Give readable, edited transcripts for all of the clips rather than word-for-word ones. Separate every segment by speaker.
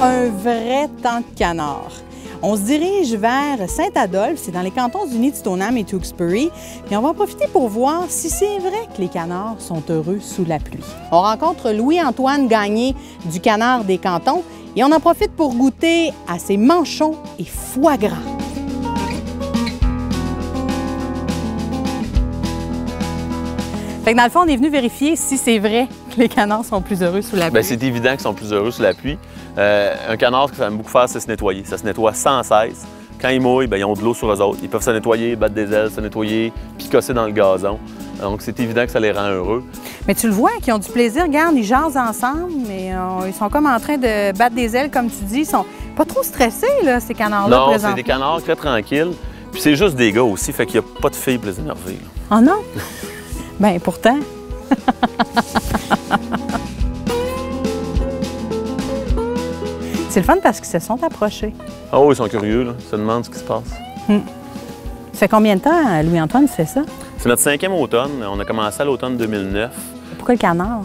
Speaker 1: un vrai temps de canard. On se dirige vers Saint-Adolphe, c'est dans les cantons unis de Stoneham et Tewkesbury, et on va en profiter pour voir si c'est vrai que les canards sont heureux sous la pluie. On rencontre Louis-Antoine Gagné du Canard des Cantons et on en profite pour goûter à ses manchons et foie gras. Fait que dans le fond, on est venu vérifier si c'est vrai que les canards sont plus heureux sous la pluie.
Speaker 2: Bien, c'est évident qu'ils sont plus heureux sous la pluie. Un canard, ce que ça aime beaucoup faire, c'est se nettoyer. Ça se nettoie sans cesse. Quand ils mouillent, bien, ils ont de l'eau sur eux autres. Ils peuvent se nettoyer, battre des ailes, se nettoyer, picosser dans le gazon. Donc, c'est évident que ça les rend heureux.
Speaker 1: Mais tu le vois, qu'ils ont du plaisir. Regarde, ils jasent ensemble, mais ils sont comme en train de battre des ailes, comme tu dis. Ils sont pas trop stressés, là, ces canards-là,
Speaker 2: Non,
Speaker 1: présentement.
Speaker 2: c'est des canards très tranquilles. Puis c'est juste des gars aussi, fait qu'il n'y a pas de filles pour les énerver.
Speaker 1: Oh non? Bien, pourtant. C'est le fun parce qu'ils se sont approchés.
Speaker 2: Oh, ils sont curieux, là. Ils se demandent ce qui se passe.
Speaker 1: Ça fait combien de temps, Louis-Antoine, tu fais ça?
Speaker 2: C'est notre 5e automne. On a commencé à l'automne 2009.
Speaker 1: Pourquoi le canard?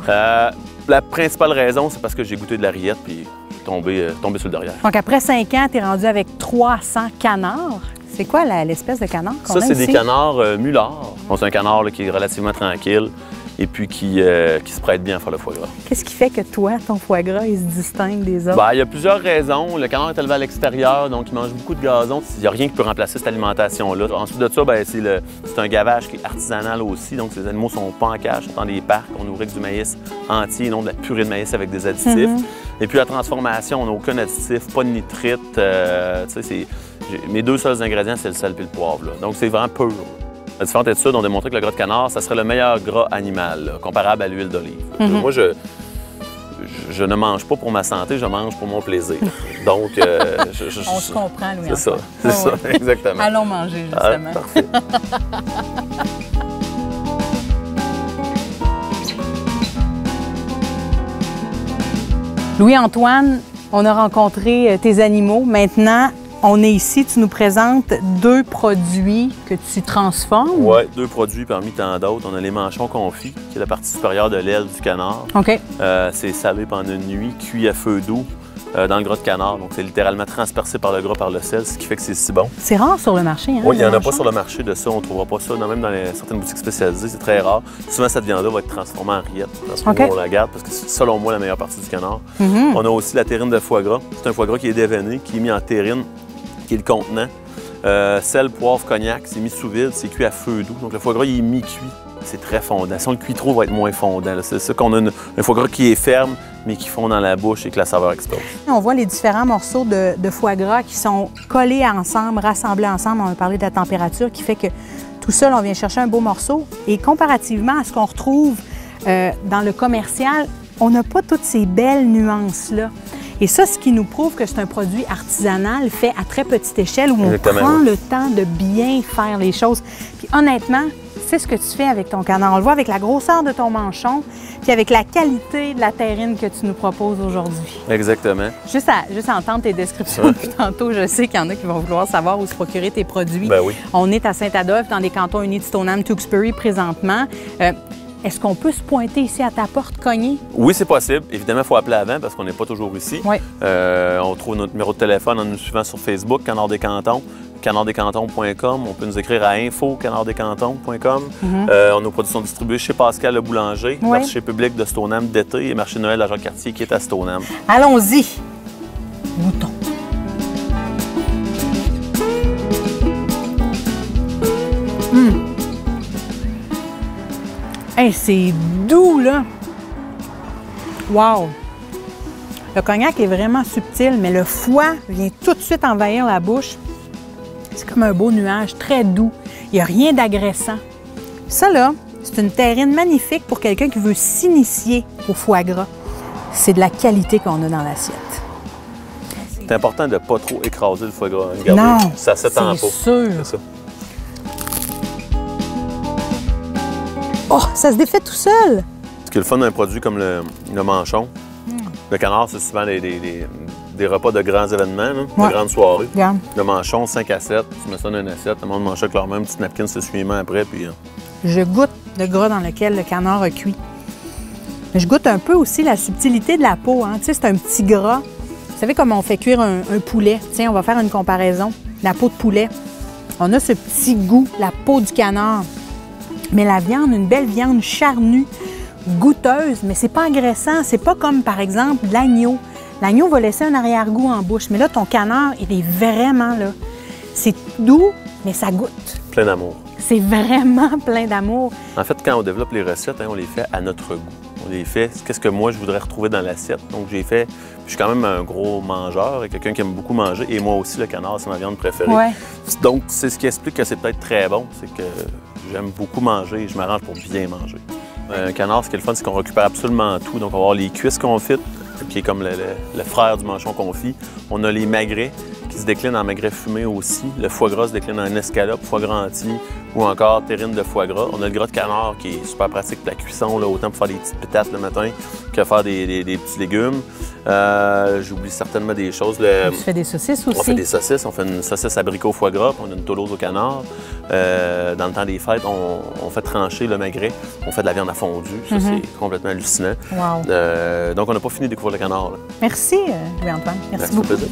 Speaker 2: La principale raison, c'est parce que j'ai goûté de la rillette puis je suis tombé sur le derrière.
Speaker 1: Donc, après 5 ans, tu es rendu avec 300 canards. C'est quoi l'espèce de canard qu'on a
Speaker 2: Ça, c'est
Speaker 1: ici?
Speaker 2: des canards mulards. C'est un canard là, qui est relativement tranquille et puis qui se prête bien à faire le foie gras.
Speaker 1: Qu'est-ce qui fait que toi, ton foie gras, il se distingue des autres?
Speaker 2: Bien, il y a plusieurs raisons. Le canard est élevé à l'extérieur, donc il mange beaucoup de gazon. Il n'y a rien qui peut remplacer cette alimentation-là. Ensuite de ça, bien, c'est un gavage qui est artisanal aussi. Donc, ces animaux ne sont pas en cage, sont dans des parcs. On nourrit avec du maïs entier, non de la purée de maïs avec des additifs. Et puis, la transformation, on n'a aucun additif, pas de nitrite. Mes deux seuls ingrédients, c'est le sel et le poivre. Là. Donc, c'est vraiment pur. Différentes études ont démontré que le gras de canard, ça serait le meilleur gras animal, là, comparable à l'huile d'olive. Moi, je ne mange pas pour ma santé, je mange pour mon plaisir. Donc,
Speaker 1: On se comprend, Louis.
Speaker 2: C'est ça, c'est ça, exactement.
Speaker 1: Allons manger, justement.
Speaker 2: Parfait.
Speaker 1: Louis-Antoine, on a rencontré tes animaux. Maintenant, on est ici, tu nous présentes 2 produits que tu transformes.
Speaker 2: Oui, 2 produits parmi tant d'autres. On a les manchons confits, qui est la partie supérieure de l'aile du canard.
Speaker 1: OK.
Speaker 2: C'est salé pendant une nuit, cuit à feu doux dans le gras de canard. Donc, c'est littéralement transpercé par le gras, par le sel, ce qui fait que c'est si bon.
Speaker 1: C'est rare sur le marché, hein?
Speaker 2: Oui, il n'y en a pas sur le marché de ça. On ne trouvera pas ça. Même dans certaines boutiques spécialisées, c'est très rare. Souvent, cette viande-là va être transformée en rillette. Dans ce moment, on la garde parce que c'est, selon moi, la meilleure partie du canard. On a aussi la terrine de foie gras. C'est un foie gras qui est déveiné, qui est mis en terrine, qui est le contenant. Sel, poivre, cognac, c'est mis sous vide, c'est cuit à feu doux. Donc le foie gras, il est mi-cuit. C'est très fondant. Si on le cuit trop, il va être moins fondant. C'est ça qu'on a un foie gras qui est ferme, mais qui fond dans la bouche et que la saveur explose.
Speaker 1: On voit les différents morceaux de foie gras qui sont collés ensemble, rassemblés ensemble. On a parlé de la température qui fait que tout seul, on vient chercher un beau morceau. Et comparativement à ce qu'on retrouve dans le commercial, on n'a pas toutes ces belles nuances-là. Et ça, ce qui nous prouve que c'est un produit artisanal fait à très petite échelle où on prend le temps de bien faire les choses. Puis honnêtement, c'est ce que tu fais avec ton canard. On le voit avec la grosseur de ton manchon, puis avec la qualité de la terrine que tu nous proposes aujourd'hui.
Speaker 2: Exactement.
Speaker 1: Juste à entendre tes descriptions depuis tantôt, je sais qu'il y en a qui vont vouloir savoir où se procurer tes produits.
Speaker 2: Ben oui.
Speaker 1: On est à Saint-Adolphe, dans les cantons unis de Stoneham, Tewkesbury présentement. Est-ce qu'on peut se pointer ici à ta porte, cogner?
Speaker 2: Oui, c'est possible. Évidemment, il faut appeler avant parce qu'on n'est pas toujours ici.
Speaker 1: Oui.
Speaker 2: On trouve notre numéro de téléphone en nous suivant sur Facebook, Canard des Cantons, canardsdescantons.com. On peut nous écrire à info.canardsdescantons.com. Nos produits sont distribués chez Pascal Le Boulanger, marché public de Stoneham d'été et marché Noël à Jacques-Cartier qui est à Stoneham.
Speaker 1: Allons-y. Goûtons. Hey, c'est doux, là! Wow! Le cognac est vraiment subtil, mais le foie vient tout de suite envahir la bouche. C'est comme un beau nuage, très doux. Il n'y a rien d'agressant. Ça, là, c'est une terrine magnifique pour quelqu'un qui veut s'initier au foie gras. C'est de la qualité qu'on a dans l'assiette.
Speaker 2: C'est important de ne pas trop écraser le foie gras. Regardez,
Speaker 1: non,
Speaker 2: ça s'étend pas.
Speaker 1: C'est sûr.
Speaker 2: C'est ça.
Speaker 1: Oh, ça se défait tout seul!
Speaker 2: Ce qui est le fun d'un produit comme le manchon, le canard, c'est souvent des repas de grands événements, là, de grandes soirées.
Speaker 1: Regarde.
Speaker 2: Le manchon, 5 à 7, tu mets ça dans une assiette, le monde mange ça avec leur même petit napkin, c'est suivant après. Puis,
Speaker 1: Je goûte le gras dans lequel le canard a cuit. Mais je goûte un peu aussi la subtilité de la peau. Hein. Tu sais, c'est un petit gras Vous savez comment on fait cuire un poulet? Tiens, on va faire une comparaison. La peau de poulet. On a ce petit goût, la peau du canard. Mais la viande, une belle viande charnue, goûteuse, mais c'est pas agressant. C'est pas comme, par exemple, l'agneau. L'agneau va laisser un arrière-goût en bouche. Mais là, ton canard, il est vraiment là. C'est doux, mais ça goûte.
Speaker 2: Plein d'amour.
Speaker 1: C'est vraiment plein d'amour.
Speaker 2: En fait, quand on développe les recettes, on les fait à notre goût. On les fait, qu'est-ce que moi, je voudrais retrouver dans l'assiette. Donc, je suis quand même un gros mangeur et quelqu'un qui aime beaucoup manger. Et moi aussi, le canard, c'est ma viande préférée.
Speaker 1: Ouais.
Speaker 2: Donc, c'est ce qui explique que c'est peut-être très bon. C'est que j'aime beaucoup manger et je m'arrange pour bien manger. Un canard, ce qui est le fun, c'est qu'on récupère absolument tout. Donc, on va avoir les cuisses confites, qui est comme le frère du manchon confit. On a les magrets, qui se déclinent en magret fumé aussi. Le foie gras se décline en escalope, foie gras entier ou encore terrine de foie gras. On a le gras de canard qui est super pratique pour la cuisson, là, autant pour faire des petites patates le matin que faire des petits légumes. J'oublie certainement des choses.
Speaker 1: Tu fais des saucisses aussi?
Speaker 2: On fait des saucisses. On fait une saucisse abricot foie gras, puis on a une tolose au canard. Dans le temps des fêtes, on fait trancher le magret. On fait de la viande à fondue. Ça, c'est complètement hallucinant.
Speaker 1: Wow.
Speaker 2: Donc, on n'a pas fini de découvrir le canard. Là.
Speaker 1: Merci, Louis-Antoine. Merci beaucoup.
Speaker 2: Plaisir.